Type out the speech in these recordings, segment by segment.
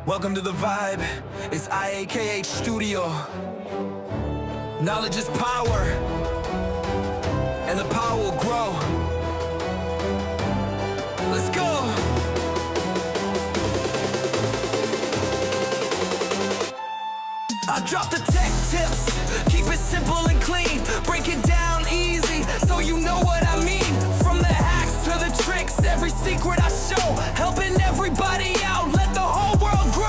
Welcome to the vibe, it's iAKH Studio. Knowledge is power, and the power will grow. Let's go! I drop the tech tips, keep it simple and clean. Break it down easy, so you know what I mean. From the hacks to the tricks, every secret I show, helping everybody out, let the whole world grow.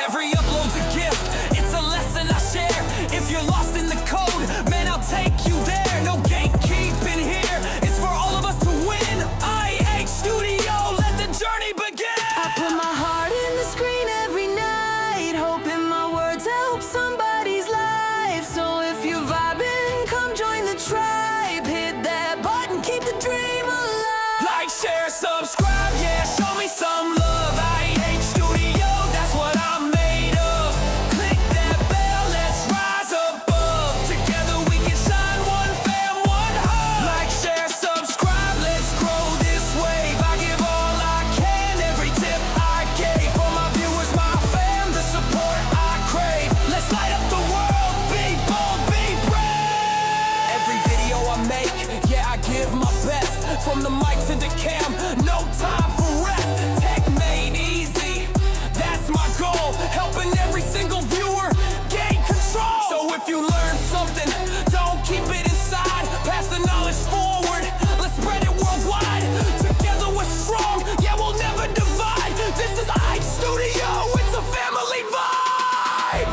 Every upload's a gift, it's a lesson I share. If you're lost in the code, man, I'll take you there. No gatekeeping here, it's for all of us to win. iAKH Studio, let the journey begin. I put my heart in the screen every night, hoping my words help somebody's life. So if you're vibing, come join the tribe. Hit that button, keep the dream alive. Like, share, subscribe, yeah, show me some love. iAKH Studio, that's what I'm made of. Click that bell, let's rise above. Together we can shine, one fam, one hub. Like, share, subscribe, let's grow this wave. I give all I can, every tip I gave. For my viewers, my fam, the support I crave. Let's light up the world, be bold, be brave. Every video I make, yeah, I give my best. From the mic to the cam, no time for rest. Tech made easy, that's my goal. Helping every single viewer gain control. So if you learn something, don't keep it inside. Pass the knowledge forward, let's spread it worldwide. Together we're strong, yeah, we'll never divide. This is iAKH Studio, it's a family vibe.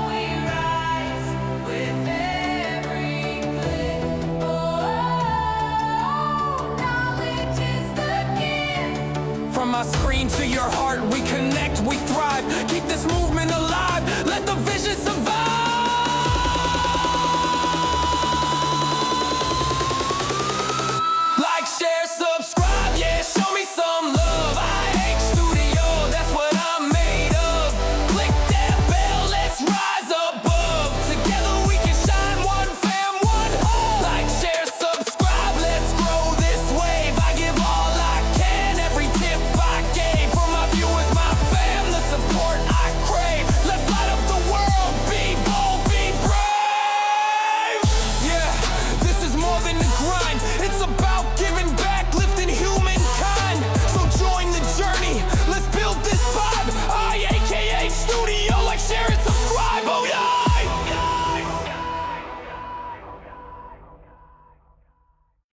We rise with every click. Knowledge is the gift. From my screen to your heart, we connect, we thrive. Keep this movement alive, let the vision survive.